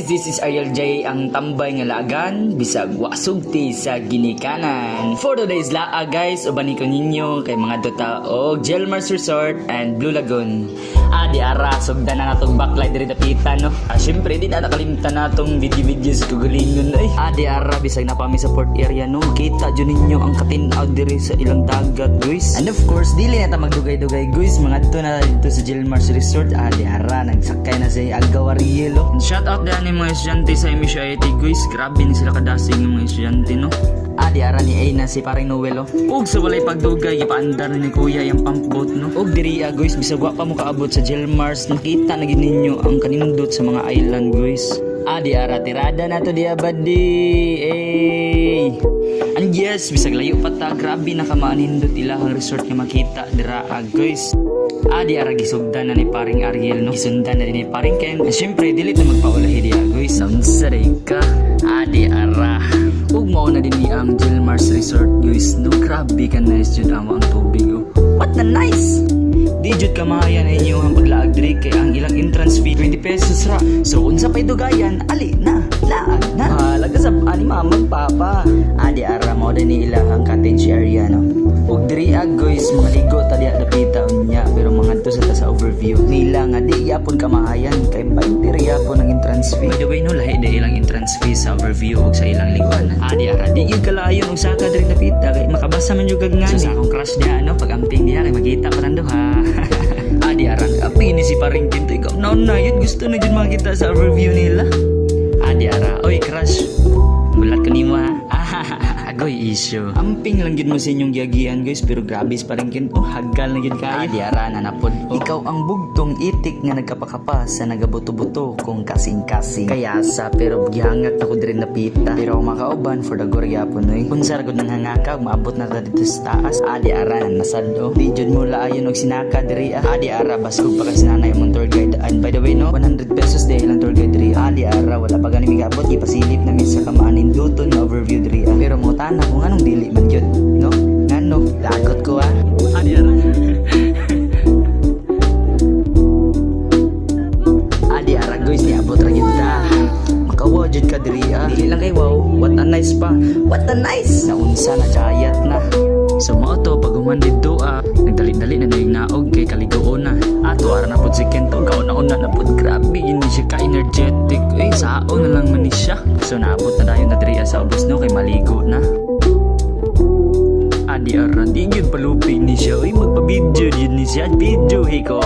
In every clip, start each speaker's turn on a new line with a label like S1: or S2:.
S1: guys, this is Ariel J, ang tambay nga laagan bisag wa sugti sa ginikanan. For today's laag guys, ubani ko ninyo kay mga duta og Jelmars Resort and Blue Lagoon. Di ara sugdan na natong backlight diri dapita no. Syempre di na nakalimtan natong video-videos kugulingon ay. Di ara bisag na pa mi sa port area no. Kita jud ninyo ang katin-aw diri sa ilang dagat guys. And of course, dili na ta magdugay-dugay guys, mga dito na dito sa Jelmars Resort. Di ara nagsakay na sa Agawarielo. Shout out dyan ni mga estudyante sa MSU IIT guys. Grabe ni sila kadasing ng mga estudyante no. Di ara ni Aina si paring Noel oh. Ug sa walay pagdugay ipaandar ni kuya yung pump boat no. Ug diri guys bisag wa pa mo kaabot sa Jelmars, nakita na gid ninyo ang kanindot sa mga island guys. Di ara tirada na to diya badi. And yes, bisag layo pa ta, grabe na kamanindot ilahang resort nga makita dira guys. Di ara gisugdan na ni paring Ariel no. Gisundan na din ni paring Ken. Siyempre dilit na magpaulahi diya guys. Naunsa ka? Di ara. Ug mao na din ni ang Jelmars Resort guys no. Grabe ka nice jud amo ang tubig oh. What na nice! Di jud kamayan inyo ang paglaag diri kay ang ilang entrance fee 20 pesos ra. So unsa pay dugayan, ali na, laag na. Laga sa ani mamag papa. Di ara mao din ni ilang cottage area no. Ug diri guys mga ligo ta diha dapita unya pero mga to sa overview nila nga di yapon kamahayan kay 20 ra yapon ang entrance fee. By the way no, lahi di ilang entrance fee sa overview ug sa ilang liguanan. Di ara di gyud kalayo ug saka diri dapita kay makabasa man jud kag ngani. So sa akong crush diha no, pag amping diha kay magita pa nando ha. Di ara aping ni si paring Tinto ikaw na yun gusto na jud makita sa overview nila. Di ara oy crush, bulat ko nimo ha. Agoy issue. Amping lang gid mo sa inyong giagian guys, pero grabe pa rin kinto, haggal na gid kayo. Di ara na napod. Ikaw ang bugtong itik nga nagkapakapa sa nagabuto-buto kung kasing-kasing. Kaya sa pero gihangat ako diri napita. Pero ako makauban for the goryapon oy. Kung sargod nang hangaka, maabot na ta dito sa taas. Di ara na nasado. Di jud mo laayon og sinaka diri. Di ara baskog pa kasi nanay mong tour guide. And by the way no, 100 pesos dahil ang tour guide diri. Di ara wala pa gani migabot, ipasilip na mi sa kamaanin duton na overview diri. Pero mo na kung anong dili man yun no? Ngano? Lagot ko Di ara Di ara guys, niabot ra gyud ta. Makawa jud ka diri Dili lang kay wow, what a nice pa. What a nice! Naunsa na jayat na. So mao to pag human dito nagdali-dali na dayong naog kay kaligoon na. Ato ara na pud si Kento, kauna-una na pud. Grabe ini siya ka energetic. Sao na lang man ni siya. So naabot na dayon na diri sa ubos no kay maligo na. Di ara di gyud palupi ni siya. Magpa-video yun ni siya. Video hiko.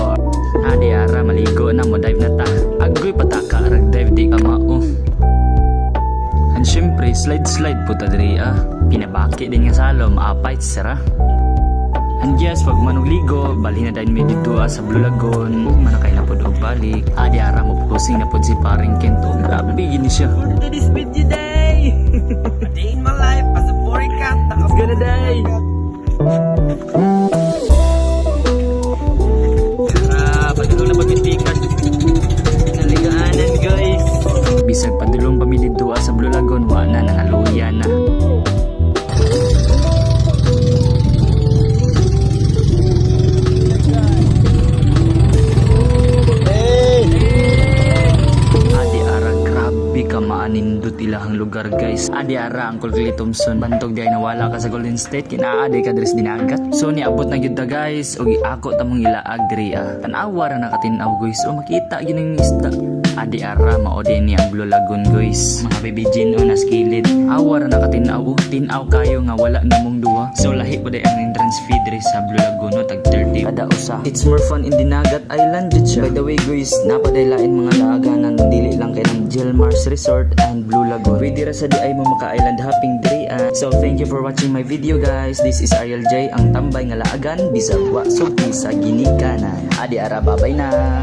S1: Di ara maligo na mo dive na ta. Agoy pataka rag dive di ka mao. And syempre slide po ta diri pinabaki din nga salom apay sara. And yes, pag manugligo, bali na dahil may dito sa Blue Lagoon. Ug manakay na po og balik. Di ara mo posing na po si paring Kento. Grabe gini siya. To this video day! A day in my life as a foreign cat. It's gonna die! Padulong na pagmitikan. Naligaanan guys. Bisag padulong pami dito sa Blue Lagoon, wa na nangaluya na. Maanindot ilahang lugar guys. Di ara ang Clay Thompson bantog di ay nawala ka sa Golden State, kinaaday ka dres dinagat. So niabot na gyud ta guys og ako tamong ilaag diri tan-awa ra nakatin-aw guys o makita gyud ning isda. Di ara mao din ni ang Blue Lagoon guys. Mga baby Jin o nas kilid. Awa ra nakatin-aw, tin-aw kayo nga wala namong duwa. So lahi po day ang entrance fee diri sa Blue Lagoon no, tag 30 kada usa. It's more fun in Dinagat Island jud siya. By the way guys, napaday lain mga laaganan dili lang kay ng Jelmars Resort and Blue Lagoon. Pwede ra sa di ay mo maka-island hopping diri. So thank you for watching my video guys. This is Ariel J, ang tambay nga laagan bisag wa sugti sa ginikanan. Di ara babay na.